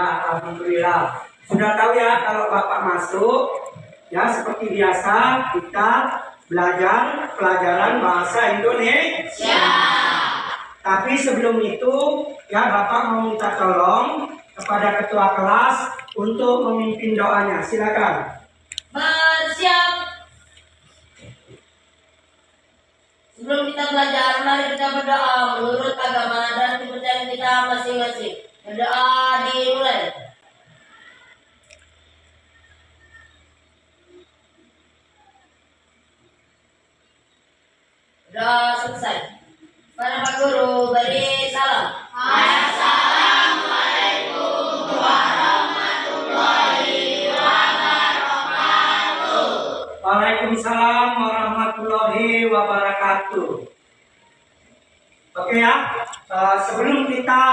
Ya, alhamdulillah. Sudah tahu ya kalau Bapak masuk, ya seperti biasa kita belajar pelajaran bahasa Indonesia. Tapi sebelum itu, ya Bapak mau minta tolong kepada ketua kelas untuk memimpin doanya. Silakan. Bersiap. Sebelum kita belajar, mari kita berdoa menurut agama dan kepercayaan kita masing-masing. Berdoa dimulai. Doa selesai. Para Pak Guru, beri salam. Assalamualaikum warahmatullahi wabarakatuh. Waalaikumsalam warahmatullahi wabarakatuh. Oke ya, sebelum kita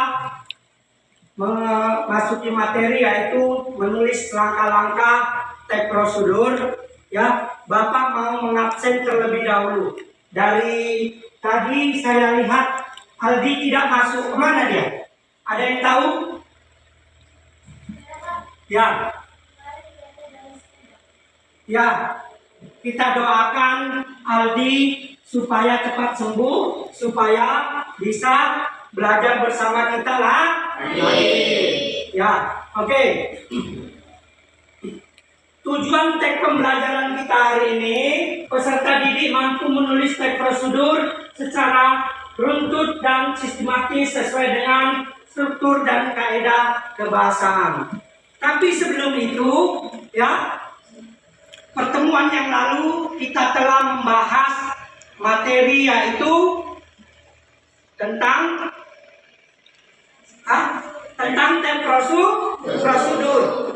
memasuki materi yaitu menulis langkah-langkah teks prosedur, ya Bapak mau mengabsen terlebih dahulu. Dari tadi saya lihat Aldi tidak masuk. Kemana dia? Ada yang tahu? Ya. Ya, kita doakan Aldi supaya cepat sembuh, supaya bisa belajar bersama kita lah. Ya, oke. Tujuan teks pembelajaran kita hari ini, peserta didik mampu menulis teks prosedur secara runtut dan sistematis sesuai dengan struktur dan kaidah kebahasaan. Tapi sebelum itu, ya, pertemuan yang lalu kita telah membahas materi yaitu tentang teks prosedur.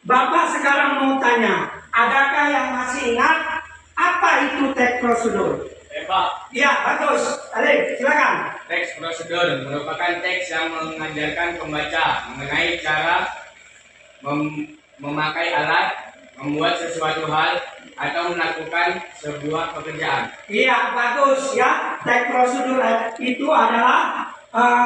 Bapak sekarang mau tanya, adakah yang masih ingat apa itu teks prosedur? Pak. Ya, bagus. Alif, silakan. Teks prosedur merupakan teks yang mengajarkan pembaca mengenai cara memakai alat, membuat sesuatu hal, atau melakukan sebuah pekerjaan. Iya, bagus ya. Teks prosedur itu adalah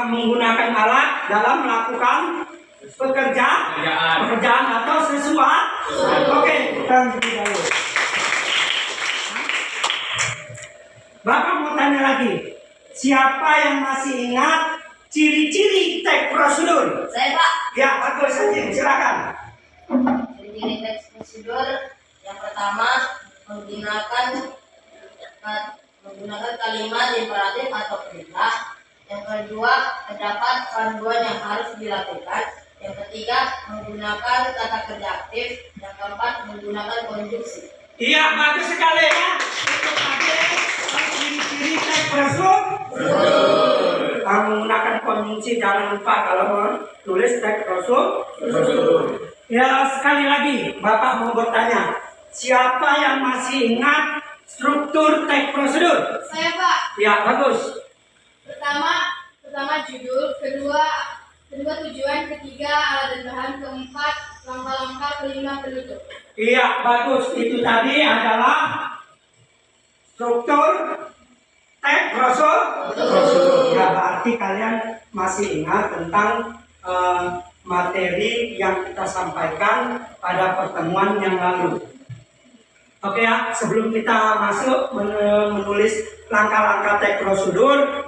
menggunakan alat dalam melakukan pekerjaan atau sesuatu. Oke, kita lanjut dulu. Bapak mau tanya lagi, siapa yang masih ingat ciri-ciri teks prosedur? Saya, Pak. Ya, bagus saja. Silakan. Ciri-ciri teks prosedur yang pertama menggunakan kalimat imperatif atau perintah. Yang kedua, terdapat panduan yang harus dilakukan. Yang ketiga, menggunakan kata kerja aktif. Yang keempat, menggunakan konjungsi. Iya, bagus sekali ya. Untuk ciri-ciri teks prosedur. Menggunakan konjungsi, jangan lupa kalau menulis teks prosedur. Ya, sekali lagi, Bapak mau bertanya, siapa yang masih ingat struktur teks prosedur? Saya, Pak. Ya, bagus. Pertama judul, kedua tujuan, ketiga alat dan bahan, keempat langkah-langkah, kelima penutup. Iya, bagus. Itu tadi adalah struktur teks prosedur. Ya, berarti kalian masih ingat tentang materi yang kita sampaikan pada pertemuan yang lalu. Oke ya, sebelum kita masuk menulis langkah-langkah teks prosedur,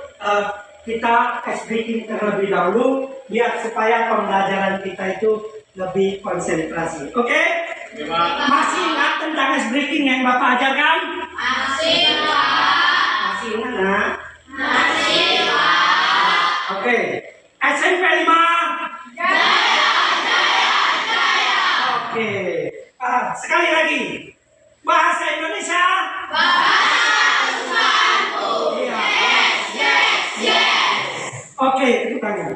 kita breaking terlebih dahulu biar supaya pembelajaran kita itu lebih konsentrasi. Oke? Masih ingat tentang breaking yang Bapak ajarkan? Masih, Pak. Masih ingat, nak? Masih, Pak. Oke. SMP 5. Jaya. Oke. Sekali lagi. Bahasa Indonesia. Iya. Oke, itu tanya.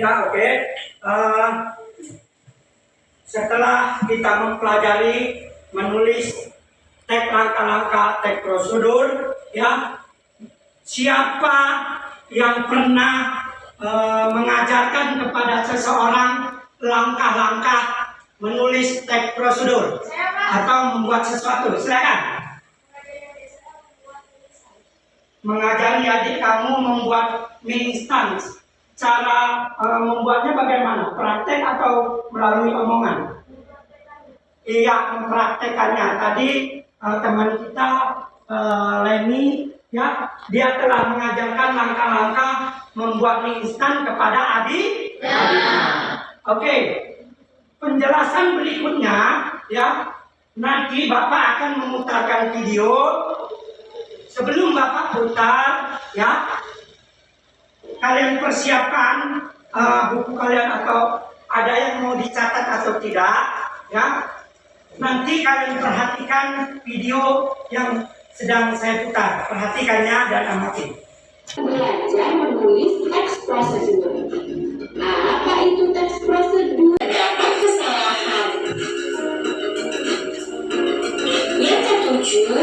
Ya, oke. Setelah kita mempelajari menulis teks langkah-langkah teks prosedur, ya, siapa yang pernah mengajarkan kepada seseorang langkah-langkah menulis teks prosedur atau membuat sesuatu? Silakan. Mengajari adik kamu membuat mie instan. cara membuatnya bagaimana? Praktek atau melalui omongan? Iya, mempraktekannya. Tadi teman kita Leni, ya, dia telah mengajarkan langkah-langkah membuat mie instan kepada adik. Oke, penjelasan berikutnya, ya, nanti Bapak akan memutarkan video. Sebelum Bapak putar, ya, kalian persiapkan buku kalian atau ada yang mau dicatat atau tidak, ya. Nanti kalian perhatikan video yang sedang saya putar. Perhatikannya dan amati. Belajar menulis teks prosedur. Apa itu teks prosedur? Terdapat kesalahan. Yang ketujuh,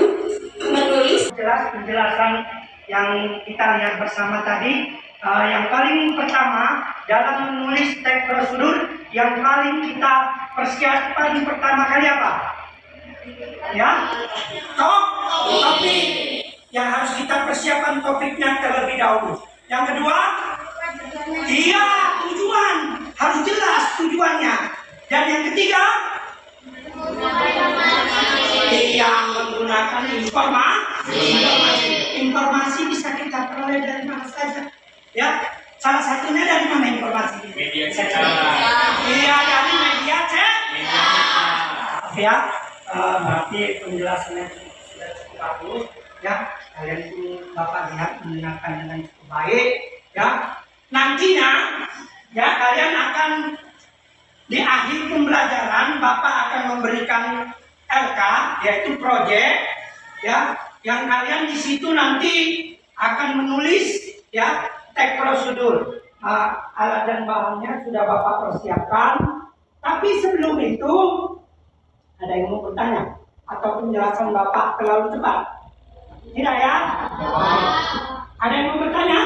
menulis. Jelas penjelasan yang kita lihat bersama tadi. Yang paling pertama dalam menulis teks prosedur, yang paling kita persiapkan pertama kali apa? Ya, topik. Yang harus kita persiapkan topiknya terlebih dahulu. Yang kedua, iya, tujuan harus jelas tujuannya. Dan yang ketiga, yang menggunakan informasi bisa kita peroleh dari mana saja. Ya, salah satunya dari mana informasi? Media cetak. Iya, dari media cetak. Ya, berarti penjelasannya sudah cukup bagus. Ya, kalian pun Bapak lihat mendengarkan dengan cukup baik. Ya, nantinya, ya, kalian akan di akhir pembelajaran Bapak akan memberikan LK, yaitu proyek, ya, yang kalian di situ nanti akan menulis, ya, teks prosedur. Alat dan bahannya sudah Bapak persiapkan. Tapi sebelum itu ada yang mau bertanya atau penjelasan Bapak terlalu cepat? Tidak ya? Ada yang mau bertanya?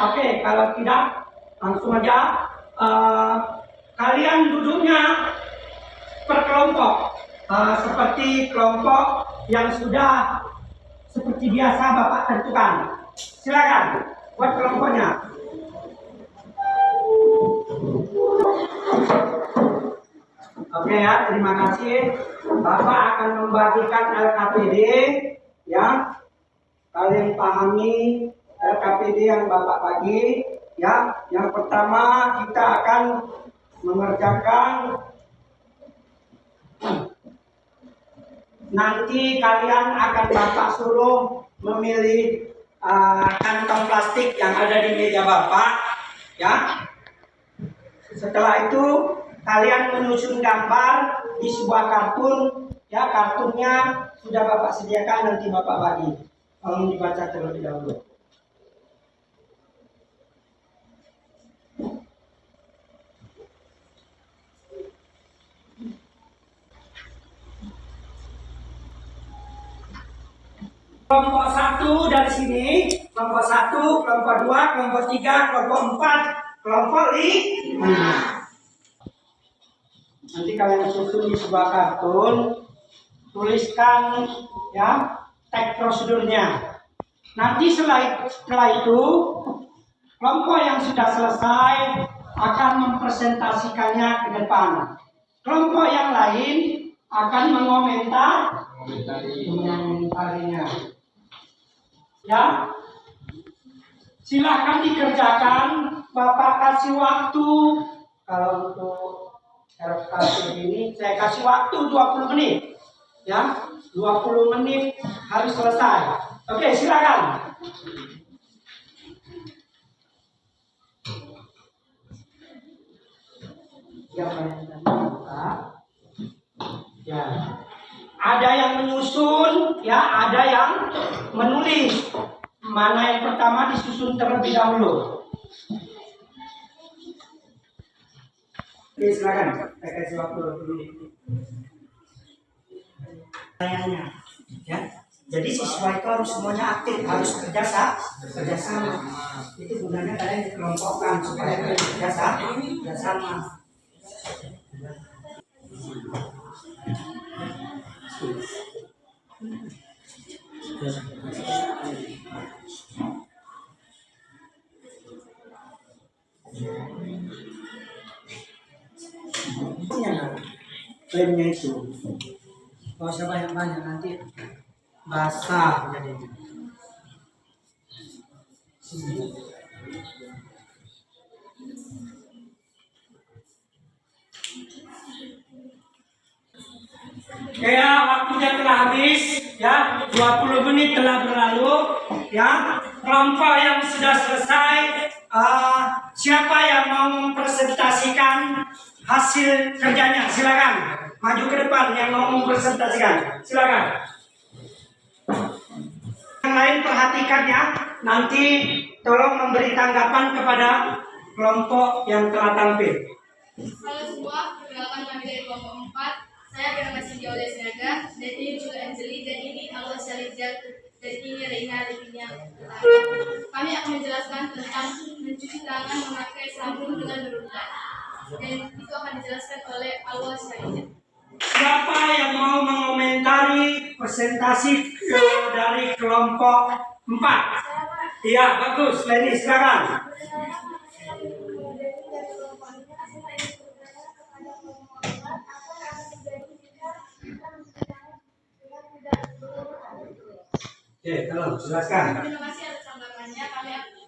Oke, kalau tidak langsung aja. Kalian duduknya per kelompok, seperti kelompok yang sudah seperti biasa Bapak tentukan. Silakan buat kelompoknya. Oke ya, terima kasih. Bapak akan membagikan LKPD, ya. Kalian pahami LKPD yang Bapak bagi, ya. Yang pertama kita akan mengerjakan. Nanti kalian akan Bapak suruh memilih kantong plastik yang ada di meja Bapak, ya. Setelah itu kalian menyusun gambar di sebuah kartun, ya. Kartunnya sudah Bapak sediakan, nanti Bapak bagi. Tolong dibaca terlebih dahulu. Kelompok 1 dari sini, kelompok 1, kelompok 2, kelompok 3, kelompok 4, kelompok 5. Nanti kalian susun di sebuah kartun, tuliskan, ya, teks prosedurnya. Nanti setelah itu, kelompok yang sudah selesai akan mempresentasikannya ke depan. Kelompok yang lain akan mengomentarinya. Ya, silakan dikerjakan. Bapak kasih waktu. Kalau untuk RKP ini saya kasih waktu 20 menit. Ya, 20 menit harus selesai. Oke, silakan. Ya, ada yang menyusun, ya, ada yang menulis. Mana yang pertama disusun terlebih dahulu? Oke, silakan. Saya kasih waktu 20 menit. Sayangnya, ya. Jadi siswa itu harus semuanya aktif, harus kerjasama. Itu gunanya kalian dikelompokkan supaya kalian kerjasama. Klaimnya itu. Kalau usah banyak-banyak nanti basah jadinya. Ya, waktunya telah habis, ya, 20 menit telah berlalu, ya. Kelompok yang sudah selesai, siapa yang mau mempresentasikan hasil kerjanya? Silakan maju ke depan yang mau mempresentasikan, silakan. Yang lain perhatikan ya, nanti tolong memberi tanggapan kepada kelompok yang telah tampil. Halo semua, perkenalkan kami dari kelompok 4. Saya bernama Cindy Aulia Sinaga, dan ini juga Anjeli, dan ini Alwa Syalizar, dan ini Reina Livinia. Kami akan menjelaskan tentang mencuci tangan memakai sabun dengan berurutan, dan itu akan dijelaskan oleh Alwa Syalizar. Siapa yang mau mengomentari presentasi dari kelompok 4? Iya, bagus. Leni, silakan. Oke, tolong jelaskan. Terima kasih atas tanggapannya.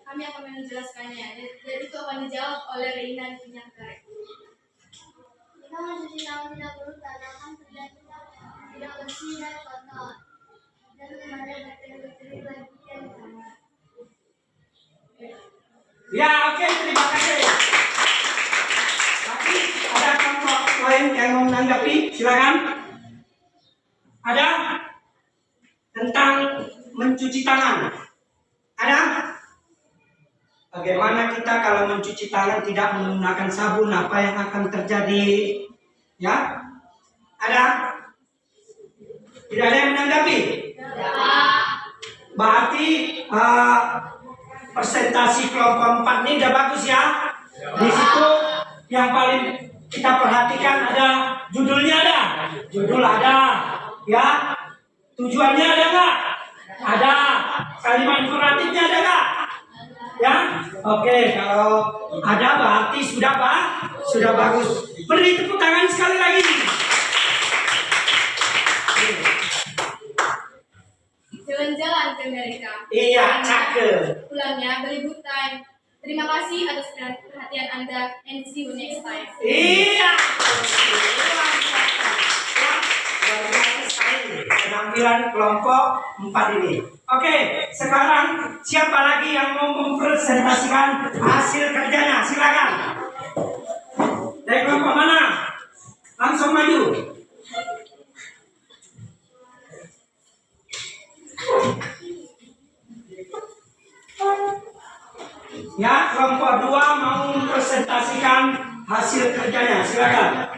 Kami akan menjelaskannya, dan itu akan dijawab oleh Reina Livinia. Kita mencuci tangan tidak berurutan akan terlihat tidak bersih dan kotor, dan ada bakteri-bakteri bagi yang sama. Ya, oke, terima kasih. Tapi ada kelompok lain yang mau menanggapi? Silakan. Ada? Tentang mencuci tangan. Ada? Bagaimana kita kalau mencuci tangan tidak menggunakan sabun, apa yang akan terjadi? Ya? Ada? Tidak ada yang menanggapi? Berarti presentasi kelompok 4 ini udah bagus ya. Di situ yang paling kita perhatikan ada judulnya, ada. Judul ada, ya. Tujuannya ada nggak? Ada. Kalimat informatifnya ada nggak? Ya, oke. Kalau ada berarti sudah sudah bagus. Beri tepuk tangan sekali lagi. Jalan-jalan ke Amerika. Iya, cakep. Pulangnya beli good time. Terima kasih atas perhatian Anda, and see you next time. Iya. Penampilan kelompok 4 ini. Oke, sekarang siapa lagi yang mau mempresentasikan hasil kerjanya? Silakan. Dari kelompok mana? Langsung maju. Ya, kelompok 2 mau mempresentasikan hasil kerjanya. Silakan.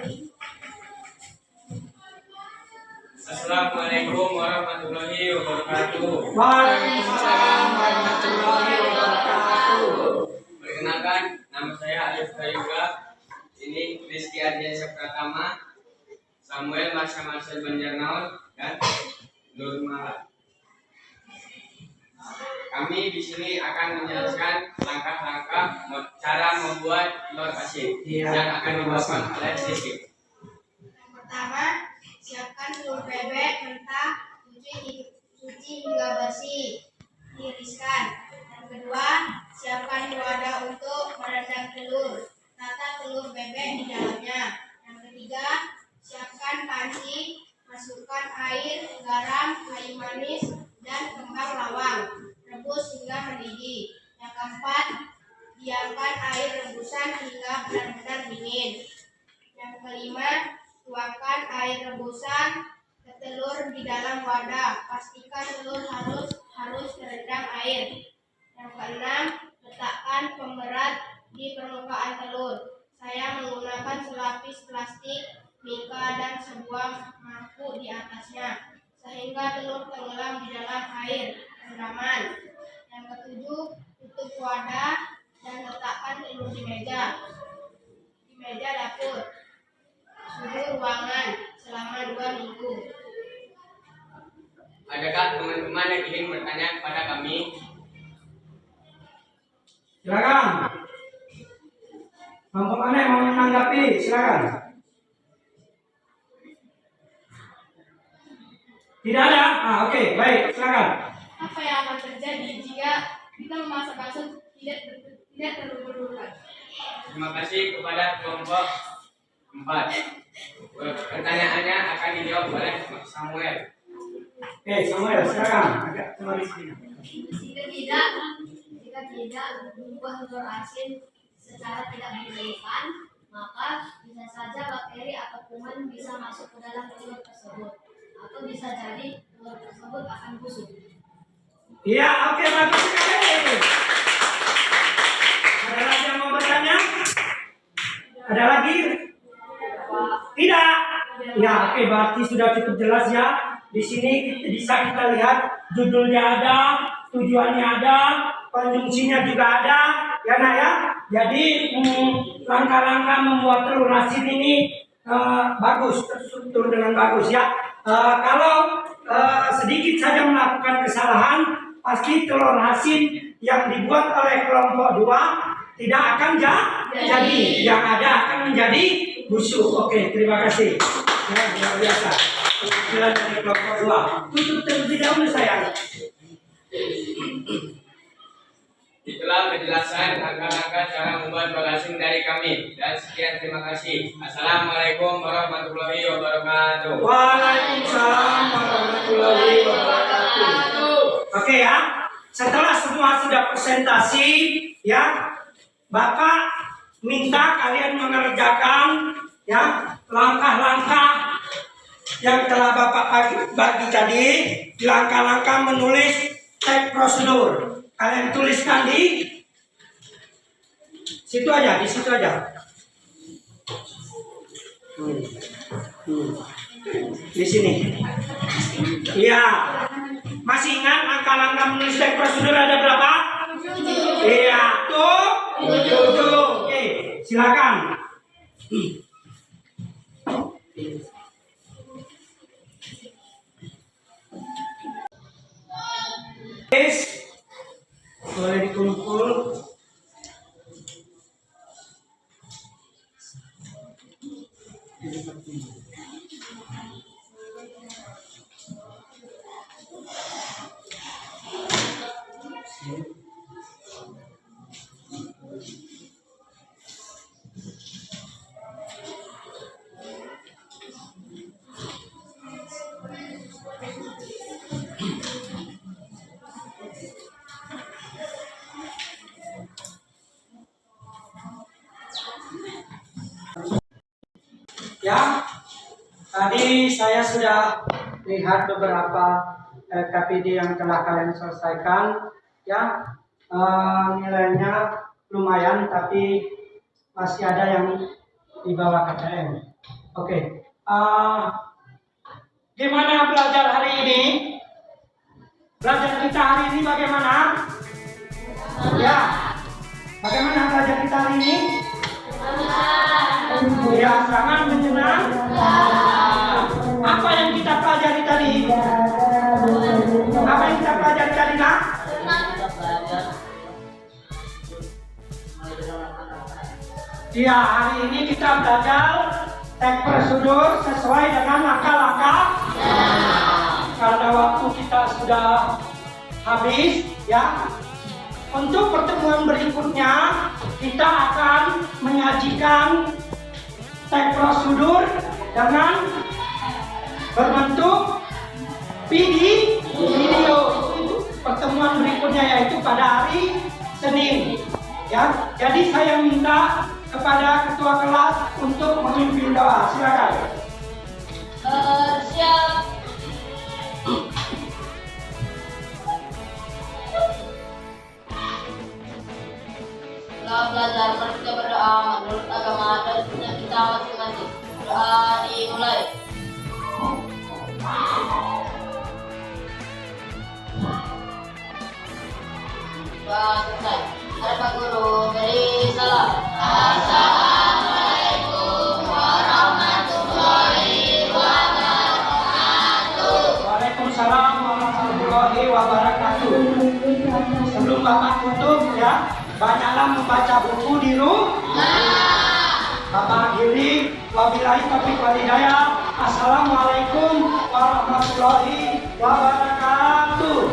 Assalamualaikum warahmatullahi wabarakatuh. Waalaikumsalam warahmatullahi wabarakatuh. Perkenalkan, nama saya Alif Kayuga. Ini Rizky Ardiansyah Pratama, Samuel Marsha Marcel Banjarnaon, dan Nurmala. Kami di sini akan menjelaskan langkah-langkah cara membuat telur asin yang akan dibawakan oleh Rizky. Pertama, siapkan telur bebek mentah, cuci hingga bersih, tiriskan. Yang kedua, siapkan wadah untuk merendam telur, tata telur bebek di dalamnya. Yang ketiga, siapkan panci, masukkan air, garam, kayu manis, dan kembang lawang, rebus hingga mendidih. Yang keempat, diamkan air rebusan hingga benar-benar dingin. Yang kelima, tuangkan air rebusan ke telur di dalam wadah. Pastikan telur harus terendam air. Yang keenam, letakkan pemberat di permukaan telur. Saya menggunakan selapis plastik, mika, dan sebuah mangkuk di atasnya, sehingga telur tenggelam di dalam air rendaman. Yang ketujuh, tutup wadah dan letakkan telur di meja dapur suhu ruangan selama 2 minggu. Adakah teman-teman yang ingin bertanya kepada kami? Silakan. Kelompok mana yang mau menanggapi? Silakan. Tidak ada? Oke, baik, silakan. Apa yang akan terjadi jika kita memasak bakso tidak terlubur-luburkan? Terima kasih kepada kelompok 4. Pertanyaannya akan dijawab oleh Samuel. Oke, Samuel, silakan. Agak keluar di sini. Jika tidak berubah telur asin secara tidak berlebihan, maka bisa saja bakteri atau kuman bisa masuk ke dalam telur tersebut, atau bisa jadi telur tersebut akan busuk. Iya, oke, bagus sekali. Ada lagi yang mau bertanya? Ada lagi? Tidak. Ya, oke, berarti sudah cukup jelas ya. Di sini bisa kita lihat judulnya ada, tujuannya ada, konjungsinya juga ada, ya nak ya. Jadi langkah-langkah membuat telur asin ini bagus, terstruktur dengan bagus ya. Kalau sedikit saja melakukan kesalahan, pasti telur asin yang dibuat oleh kelompok 2 tidak akan jadi, yang ada akan menjadi busuk. Oke, terima kasih. Ya, luar biasa. Penampilan dari kelompok 2. Tutup terlebih dahulu sayang. Itulah penjelasan langkah-langkah cara membuat telur asin dari kami. Dan sekian, terima kasih. Assalamualaikum warahmatullahi wabarakatuh. Waalaikumsalam warahmatullahi wabarakatuh. Oke ya, setelah semua sudah presentasi ya, Bapak minta kalian mengerjakan ya langkah-langkah yang telah Bapak bagi tadi. Langkah-langkah menulis teks prosedur. Kalian tuliskan di situ aja, di situ aja. Di sini. Iya. Masih ingat langkah-langkah menulis teks prosedur ada berapa? Iya, tuh 7. Oke, silakan. Boleh dikumpul. Ya, tadi saya sudah lihat beberapa KPD yang telah kalian selesaikan. Ya, nilainya lumayan, tapi masih ada yang di bawah KTM. Oke, gimana belajar hari ini? Belajar kita hari ini bagaimana? Ya, bagaimana belajar kita hari ini? Ya, sangat menyenangkan. Apa yang kita pelajari tadi? Apa yang kita pelajari tadi, nak? Ya, hari ini kita belajar teks prosedur sesuai dengan langkah-langkah. Karena waktu kita sudah habis, ya. Untuk pertemuan berikutnya, kita akan menyajikan teks prosedur dengan berbentuk video. Pertemuan berikutnya yaitu pada hari Senin. Ya, jadi saya minta kepada ketua kelas untuk memimpin doa. Silakan. Siap. Setelah belajar, mari kita berdoa menurut agama dan sunnah kita masing-masing. Doa dimulai. Doa selesai. Ada Pak Guru, beri salam. Assalamualaikum warahmatullahi wabarakatuh. Waalaikumsalam warahmatullahi wabarakatuh. Sebelum Bapak tutup ya, banyaklah membaca buku di rumah. Bapak akhiri, wabillahi taufiq wal hidayah. Assalamualaikum warahmatullahi wabarakatuh.